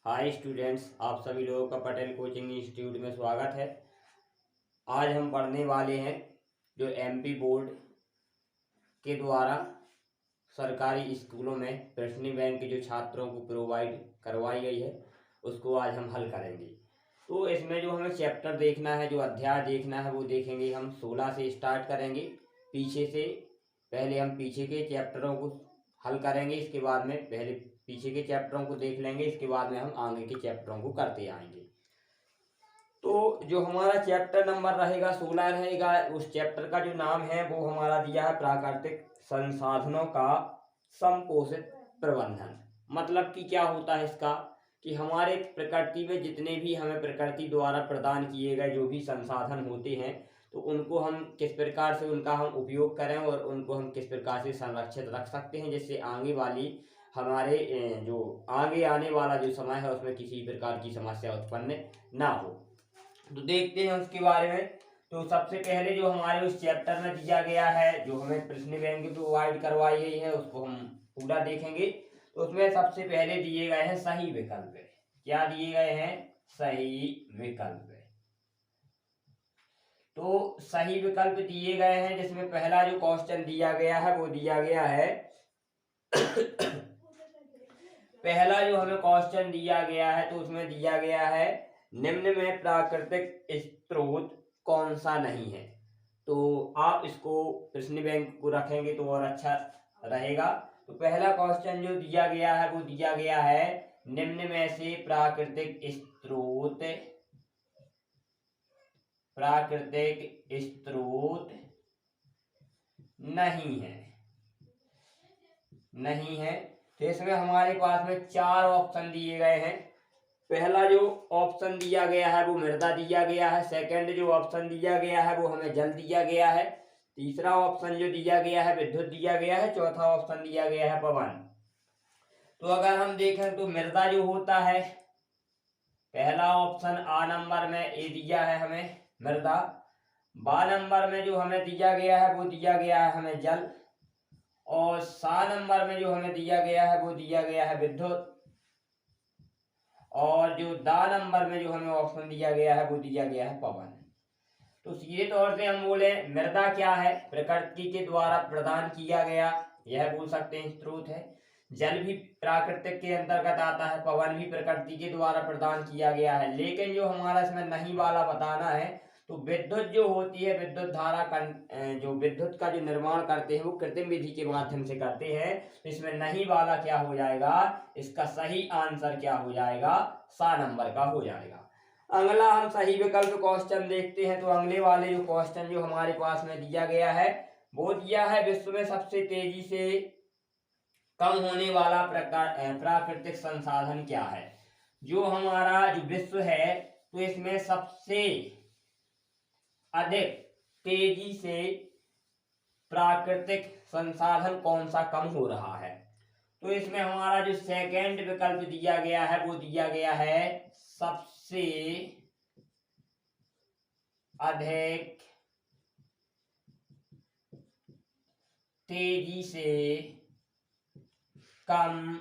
Hi students, आप सभी लोगों का पटेल कोचिंग इंस्टीट्यूट में स्वागत है। आज हम पढ़ने वाले हैं जो एमपी बोर्ड के द्वारा सरकारी स्कूलों में प्रश्न बैंक जो छात्रों को प्रोवाइड करवाई गई है उसको आज हम हल करेंगे। तो इसमें जो हमें चैप्टर देखना है, जो अध्याय देखना है वो देखेंगे हम 16 से स्टार्ट करेंगे। पीछे से पहले हम पीछे के चैप्टरों को हल करेंगे, इसके बाद में पहले पीछे के चैप्टरों को देख लेंगे, इसके बाद में हम आगे के चैप्टरों को करते आएंगे। तो जो हमारा चैप्टर नंबर रहेगा 16 रहेगा। उस चैप्टर का जो नाम है वो हमारा दिया है प्राकृतिक संसाधनों का समपोषित प्रबंधन। मतलब कि क्या होता है इसका कि हमारे प्रकृति में जितने भी हमें प्रकृति द्वारा प्रदान किए गए जो भी संसाधन होते हैं तो उनको हम किस प्रकार से उनका हम उपयोग करें और उनको हम किस प्रकार से संरक्षित रख सकते हैं, जिससे आगे वाली हमारे जो आगे आने वाला जो समय है उसमें किसी प्रकार की समस्या उत्पन्न ना हो। तो देखते हैं उसके बारे में। तो सबसे पहले जो हमारे उस चैप्टर में दिया गया है, जो हमें प्रश्न बैंक प्रोवाइड करवाई गई है, उसको हम पूरा देखेंगे। तो उसमें सबसे पहले दिए गए हैं सही विकल्प। क्या दिए गए हैं? सही विकल्प। तो सही विकल्प दिए गए हैं, जिसमें पहला जो क्वेश्चन दिया गया है वो दिया गया है पहला जो हमें क्वेश्चन दिया गया है तो उसमें दिया गया है निम्न में प्राकृतिक स्रोत कौन सा नहीं है। तो आप इसको प्रश्न बैंक को रखेंगे तो और अच्छा रहेगा। तो पहला क्वेश्चन जो दिया गया है वो दिया गया है निम्न में से प्राकृतिक स्रोत नहीं है। तो इसमें हमारे पास में 4 ऑप्शन दिए गए हैं। पहला जो ऑप्शन दिया गया है वो मृदा दिया गया है। सेकंड जो ऑप्शन दिया गया है वो हमें जल दिया गया है। तीसरा ऑप्शन जो दिया गया है विद्युत दिया गया है। चौथा ऑप्शन दिया गया है पवन। तो अगर हम देखें तो मृदा जो होता है, पहला ऑप्शन आ नंबर में ए दिया है हमें मृदा। बा नंबर में जो हमें दिया गया है वो दिया गया है हमें जल। और सा नंबर में जो हमें दिया गया है वो दिया गया है विद्युत। और जो दा नंबर में जो हमें ऑप्शन दिया गया है वो दिया गया है पवन। तो सीधे तौर से हम बोले मृदा क्या है? प्रकृति के द्वारा प्रदान किया गया, यह बोल सकते हैं स्रोत है। जल भी प्राकृतिक के अंतर्गत आता है। पवन भी प्रकृति के द्वारा प्रदान किया गया है। लेकिन जो हमारा इसमें नहीं वाला बताना है तो विद्युत जो होती है, विद्युत धारा जो विद्युत का जो निर्माण करते हैं वो कृत्रिम विधि के माध्यम से करते हैं। तो इसमें नहीं वाला क्या हो जाएगा? इसका सही आंसर क्या हो जाएगा? सा नंबर का हो जाएगा। अगला हम सही विकल्प क्वेश्चन देखते हैं। तो अगले वाले जो क्वेश्चन जो हमारे पास में दिया गया है वो दिया है विश्व में सबसे तेजी से कम होने वाला प्राकृतिक संसाधन क्या है। जो हमारा जो विश्व है तो इसमें सबसे अधिक तेजी से प्राकृतिक संसाधन कौन सा कम हो रहा है। तो इसमें हमारा जो सेकंड विकल्प दिया गया है वो दिया गया है सबसे अधिक तेजी से कम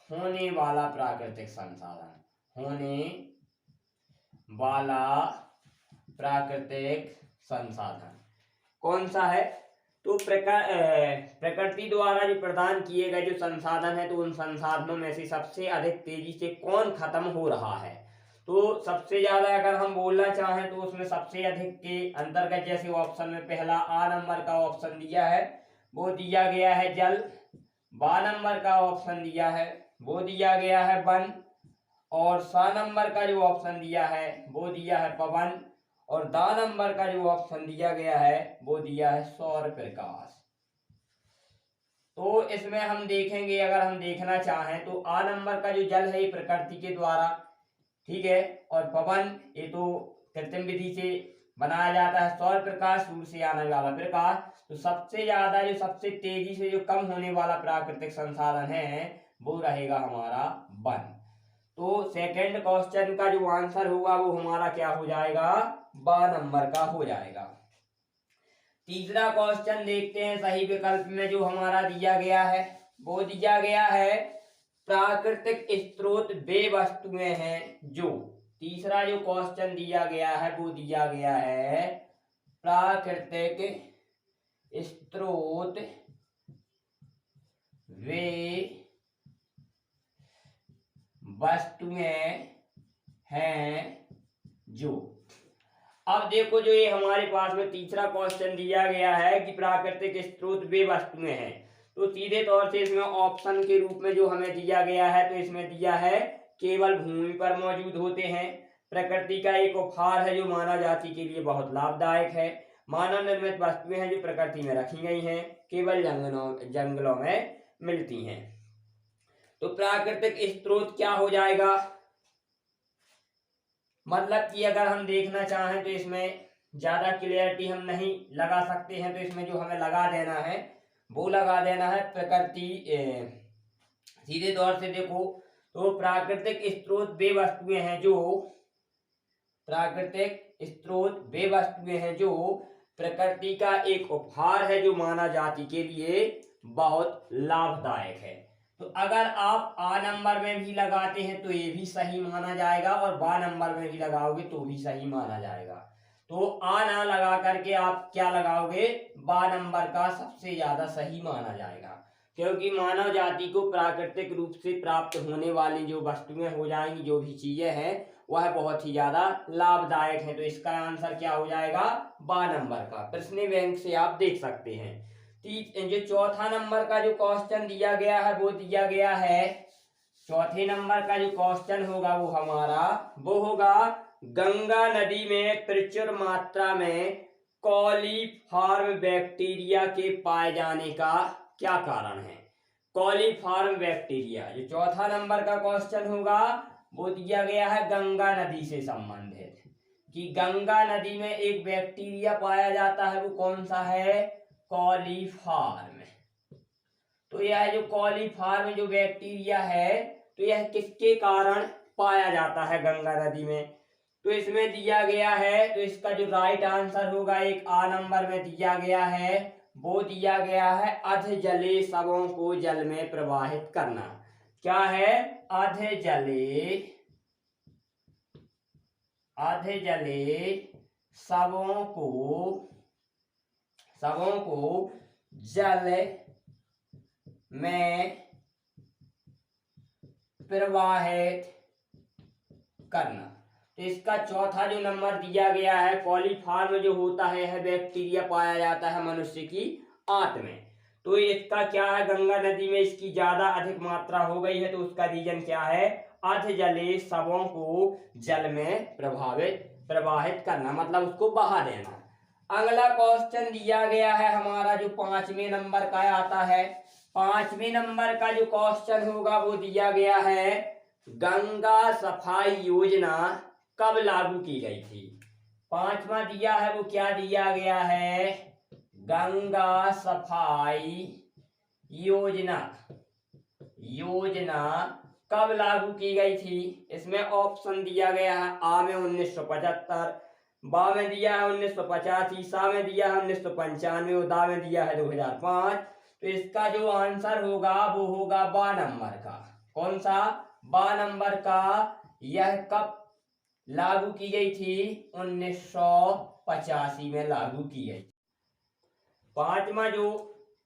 होने वाला प्राकृतिक संसाधन, होने वाला प्राकृतिक संसाधन कौन सा है। तो प्रकृति द्वारा जो प्रदान किए गए जो संसाधन है तो उन संसाधनों में से सबसे अधिक तेजी से कौन खत्म हो रहा है। तो सबसे ज्यादा अगर हम बोलना चाहें तो उसमें सबसे अधिक के अंतर्गत जैसे ऑप्शन में पहला आ नंबर का ऑप्शन दिया है वो दिया गया है जल। बा नंबर का ऑप्शन दिया है वो दिया गया है वन। और सा नंबर का जो ऑप्शन दिया है वो दिया है पवन। और दा नंबर का जो ऑप्शन दिया गया है वो दिया है सौर प्रकाश। तो इसमें हम देखेंगे, अगर हम देखना चाहें तो आ नंबर का जो जल है ये प्रकृति के द्वारा, ठीक है। और पवन ये तो कृत्रिम विधि से बनाया जाता है। सौर प्रकाश सूर्य से आने वाला प्रकाश। तो सबसे ज्यादा जो सबसे तेजी से जो कम होने वाला प्राकृतिक संसाधन है वो रहेगा हमारा वन। तो सेकंड क्वेश्चन का जो आंसर होगा वो हमारा क्या हो जाएगा? बा नंबर का हो जाएगा। तीसरा क्वेश्चन देखते हैं सही विकल्प में जो हमारा दिया गया है वो दिया गया है प्राकृतिक स्रोत वे वस्तुएं हैं जो, तीसरा जो क्वेश्चन दिया गया है वो दिया गया है प्राकृतिक स्रोत वे वस्तुएं हैं जो। अब देखो जो ये हमारे पास में तीसरा क्वेश्चन दिया गया है कि प्राकृतिक स्रोत वे वस्तुएं हैं, तो सीधे तौर से इसमें ऑप्शन के रूप में जो हमें दिया गया है, तो इसमें दिया है केवल भूमि पर मौजूद होते हैं, प्रकृति का एक उपहार है जो मानव जाति के लिए बहुत लाभदायक है, मानव निर्मित वस्तुएं हैं जो प्रकृति में रखी गई हैं, केवल जंगलों में मिलती हैं। तो प्राकृतिक स्रोत क्या हो जाएगा, मतलब कि अगर हम देखना चाहें तो इसमें ज्यादा क्लियरिटी हम नहीं लगा सकते हैं, तो इसमें जो हमें लगा देना है वो लगा देना है प्रकृति। सीधे तौर से देखो तो प्राकृतिक स्रोत वे वस्तुएं हैं जो, प्राकृतिक स्रोत वे वस्तुएं हैं जो प्रकृति का एक उपहार है जो मानव जाति के लिए बहुत लाभदायक है। तो अगर आप आ नंबर में भी लगाते हैं तो ये भी सही माना जाएगा, और बा नंबर में भी लगाओगे तो भी सही माना जाएगा। तो आ ना लगा करके आप क्या लगाओगे, बा नंबर का सबसे ज्यादा सही माना जाएगा, क्योंकि मानव जाति को प्राकृतिक रूप से प्राप्त होने वाली जो वस्तुएं हो जाएंगी, जो भी चीजें हैं, वह बहुत ही ज्यादा लाभदायक है। तो इसका आंसर क्या हो जाएगा, बा नंबर का। प्रश्न बैंक से आप देख सकते हैं। जो चौथा नंबर का जो क्वेश्चन दिया गया है वो दिया गया है, चौथे नंबर का जो क्वेश्चन होगा वो हमारा वो होगा, गंगा नदी में प्रचुर मात्रा में कॉलीफॉर्म बैक्टीरिया के पाए जाने का क्या कारण है। कॉलीफॉर्म बैक्टीरिया जो चौथा नंबर का क्वेश्चन होगा वो दिया गया है गंगा नदी से संबंधित, कि गंगा नदी में एक बैक्टीरिया पाया जाता है, वो कौन सा है, कॉलीफॉर्म। तो यह जो कॉलीफॉर्म जो बैक्टीरिया है, तो यह किसके कारण पाया जाता है गंगा नदी में, तो इसमें दिया गया है, तो इसका जो राइट आंसर होगा एक आ नंबर में दिया गया है, वो दिया गया है अधजलीय शवों को जल में प्रवाहित करना। क्या है, अधजलीय शवों को जल में प्रवाहित करना। तो इसका चौथा जो नंबर दिया गया है, कॉलीफॉर्म जो होता है यह बैक्टीरिया पाया जाता है मनुष्य की आंत में, तो इसका क्या है, गंगा नदी में इसकी ज्यादा अधिक मात्रा हो गई है, तो उसका रीजन क्या है, अधजलीय शवों को जल में प्रवाहित करना, मतलब उसको बहा देना। अगला क्वेश्चन दिया गया है हमारा जो 5वें नंबर का आता है, 5वें नंबर का जो क्वेश्चन होगा वो दिया गया है, गंगा सफाई योजना कब लागू की गई थी। 5वां दिया है वो क्या दिया गया है, गंगा सफाई योजना कब लागू की गई थी। इसमें ऑप्शन दिया गया है, आ में 1975, बा में दिया है 1985, सा में दिया है 1995 और दा में दिया है 2005। तो इसका जो आंसर होगा वो होगा बा नंबर का। कौन सा, बा नंबर का। यह कब लागू की गई थी, 1985 में लागू की गई। 5वां जो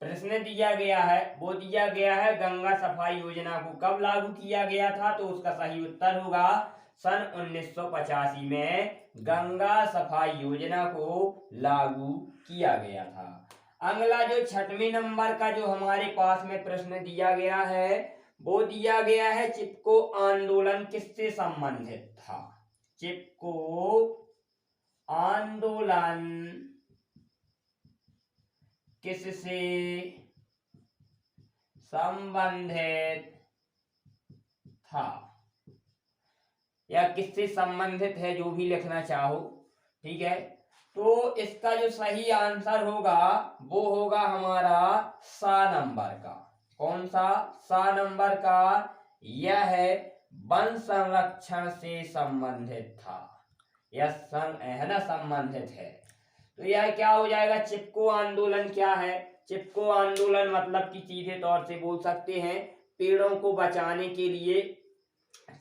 प्रश्न दिया गया है वो दिया गया है, गंगा सफाई योजना को कब लागू किया गया था, तो उसका सही उत्तर होगा सन 1985 में गंगा सफाई योजना को लागू किया गया था। अगला जो 6वें नंबर का जो हमारे पास में प्रश्न दिया गया है वो दिया गया है, चिपको आंदोलन किससे संबंधित था। चिपको आंदोलन किससे संबंधित था, या किससे संबंधित है, जो भी लिखना चाहो, ठीक है। तो इसका जो सही आंसर होगा वो होगा हमारा सा नंबर का। कौन सा, सा नंबर का। यह है वन संरक्षण से संबंधित था, यह है ना, संबंधित है। तो यह क्या हो जाएगा, चिपको आंदोलन क्या है, चिपको आंदोलन मतलब कि सीधे तौर से बोल सकते हैं पेड़ों को बचाने के लिए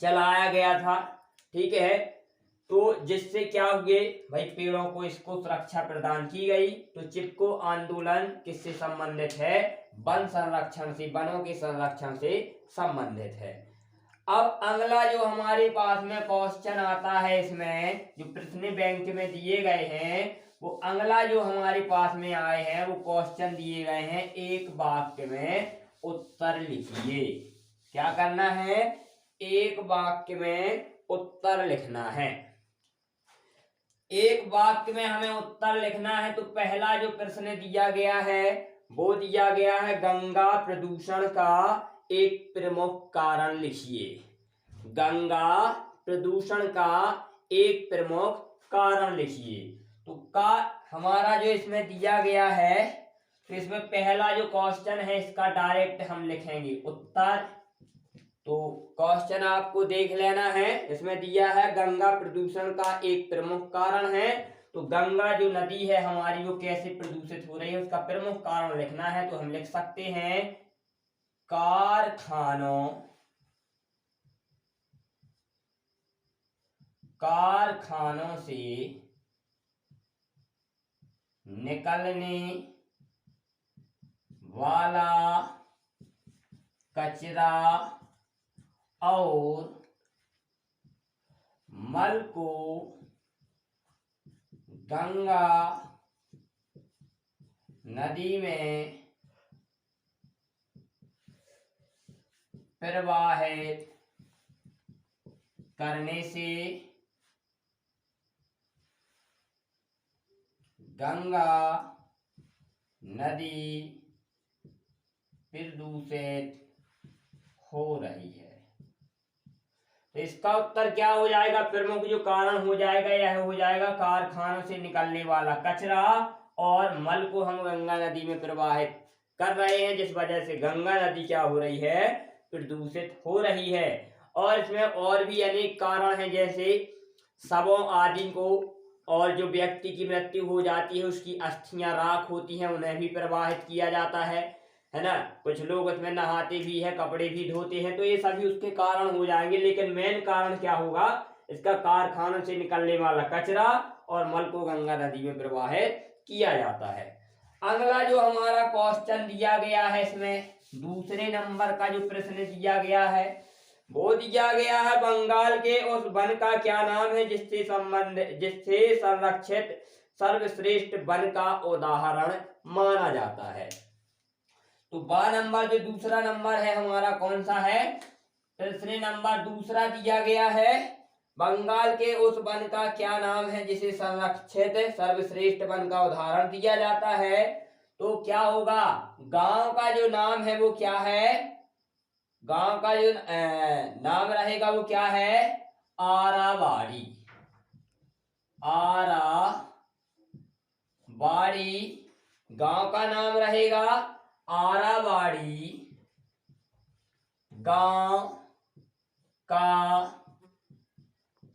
चलाया गया था। ठीक है, तो जिससे क्या हुए भाई, पेड़ों को इसको सुरक्षा प्रदान की गई। तो चिपको आंदोलन किससे संबंधित है? वन संरक्षण से, वनों के संरक्षण से संबंधित है। अब अगला जो हमारे पास में क्वेश्चन आता है, इसमें जो प्रश्न बैंक में दिए गए हैं, वो अगला जो हमारे पास में आए हैं वो क्वेश्चन दिए गए हैं, एक वाक्य में उत्तर लिखिए। क्या करना है? एक वाक्य में उत्तर लिखना है। एक वाक्य में हमें उत्तर लिखना है। तो पहला जो प्रश्न दिया गया है वो दिया गया है, गंगा प्रदूषण का एक प्रमुख कारण लिखिए। गंगा प्रदूषण का एक प्रमुख कारण लिखिए। तो का हमारा जो इसमें दिया गया है, तो इसमें पहला जो क्वेश्चन है इसका डायरेक्ट हम लिखेंगे उत्तर। तो क्वेश्चन आपको देख लेना है, इसमें दिया है गंगा प्रदूषण का एक प्रमुख कारण है। तो गंगा जो नदी है हमारी वो कैसे प्रदूषित हो रही है उसका प्रमुख कारण लिखना है। तो हम लिख सकते हैं कारखानों से निकलने वाला कचरा और मल को गंगा नदी में प्रवाहित करने से गंगा नदी प्रदूषित हो रही है। तो इसका उत्तर क्या हो जाएगा? प्रमुख जो कारण हो जाएगा यह हो जाएगा कारखानों से निकलने वाला कचरा और मल को हम गंगा नदी में प्रवाहित कर रहे हैं, जिस वजह से गंगा नदी क्या हो रही है? प्रदूषित हो रही है। और इसमें और भी अनेक कारण हैं, जैसे शवों आदि को, और जो व्यक्ति की मृत्यु हो जाती है उसकी अस्थियां राख होती हैं, उन्हें भी प्रवाहित किया जाता है ना। कुछ लोग उसमें नहाते भी है, कपड़े भी धोते हैं, तो ये सभी उसके कारण हो जाएंगे। लेकिन मेन कारण क्या होगा इसका? कारखानों से निकलने वाला कचरा और मल को गंगा नदी में प्रवाहित किया जाता है। अगला जो हमारा क्वेश्चन दिया गया है, इसमें दूसरे नंबर का जो प्रश्न दिया गया है वो दिया गया है, बंगाल के उस वन का क्या नाम है जिससे संरक्षित सर्वश्रेष्ठ वन का उदाहरण माना जाता है। तो नंबर जो दूसरा नंबर है हमारा कौन सा है? प्रश्न नंबर दूसरा दिया गया है, बंगाल के उस वन का क्या नाम है जिसे संरक्षित सर्वश्रेष्ठ वन का उदाहरण दिया जाता है। तो क्या होगा? गांव का जो नाम है वो क्या है? गांव का जो नाम रहेगा वो क्या है? आराबाड़ी। आराबाड़ी गांव का नाम रहेगा आराबाड़ी। गांव का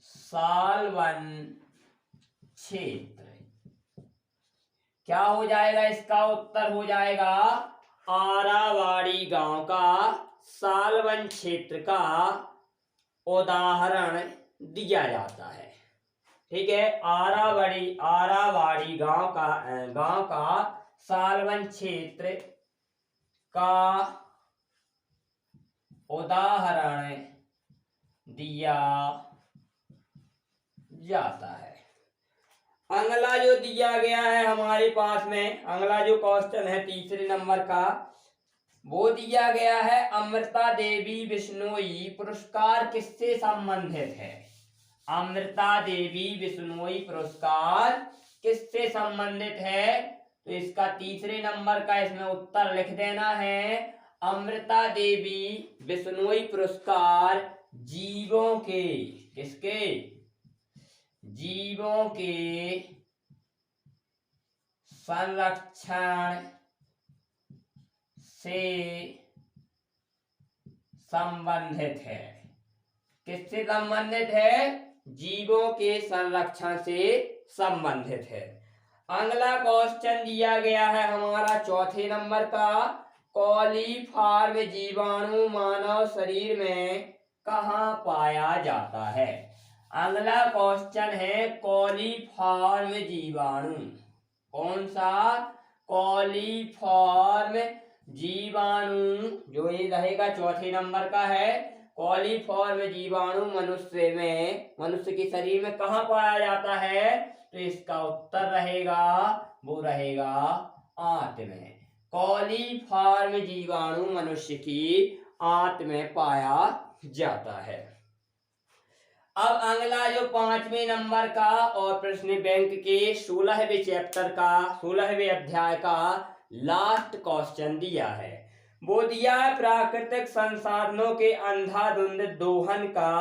सालवन क्षेत्र। क्या हो जाएगा? इसका उत्तर हो जाएगा आराबाड़ी गांव का सालवन क्षेत्र का उदाहरण दिया जाता है। ठीक है, आराबाड़ी गांव का सालवन क्षेत्र का उदाहरण दिया जाता है। अगला जो दिया गया है हमारे पास में, अगला जो क्वेश्चन है तीसरे नंबर का, वो दिया गया है, अमृता देवी बिश्नोई पुरस्कार किससे संबंधित है? अमृता देवी बिश्नोई पुरस्कार किससे संबंधित है? तो इसका तीसरे नंबर का इसमें उत्तर लिख देना है, अमृता देवी बिश्नोई पुरस्कार जीवों के, किसके? जीवों के संरक्षण से संबंधित है। किससे संबंधित है? जीवों के संरक्षण से संबंधित है। अगला क्वेश्चन दिया गया है हमारा चौथे नंबर का, कॉलीफॉर्म जीवाणु मानव शरीर में कहाँ पाया जाता है? अगला क्वेश्चन है कॉलीफॉर्म जीवाणु। कौन सा? कॉलीफॉर्म जीवाणु, जो ये रहेगा चौथे नंबर का है। कॉलीफॉर्म जीवाणु मनुष्य के शरीर में कहाँ पाया जाता है? तो इसका उत्तर रहेगा, वो रहेगा आंत में। कॉलीफॉर्म जीवाणु मनुष्य की आंत में पाया जाता है। अब अगला जो 5वें नंबर का और प्रश्न बैंक के 16वें चैप्टर का 16वें अध्याय का लास्ट क्वेश्चन दिया है। वो दिया है प्राकृतिक संसाधनों के अंधाधुंध दोहन का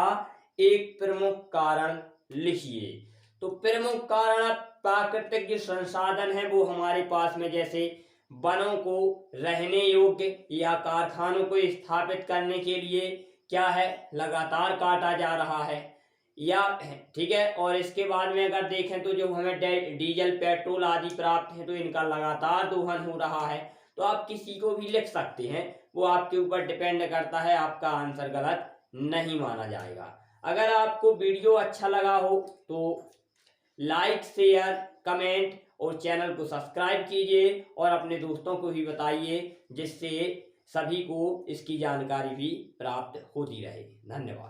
एक प्रमुख कारण लिखिए। तो प्रमुख कारण, प्राकृतिक जो संसाधन है वो हमारे पास में जैसे वनों को रहने योग्य या कारखानों को स्थापित करने के लिए क्या है, लगातार काटा जा रहा है, या ठीक है। और इसके बाद में अगर देखें तो जो हमें डीजल पेट्रोल आदि प्राप्त है तो इनका लगातार दोहन हो रहा है। तो आप किसी को भी लिख सकते हैं, वो आपके ऊपर डिपेंड करता है, आपका आंसर गलत नहीं माना जाएगा। अगर आपको वीडियो अच्छा लगा हो तो लाइक, शेयर, कमेंट और चैनल को सब्सक्राइब कीजिए और अपने दोस्तों को भी बताइए, जिससे सभी को इसकी जानकारी भी प्राप्त होती रहे। धन्यवाद।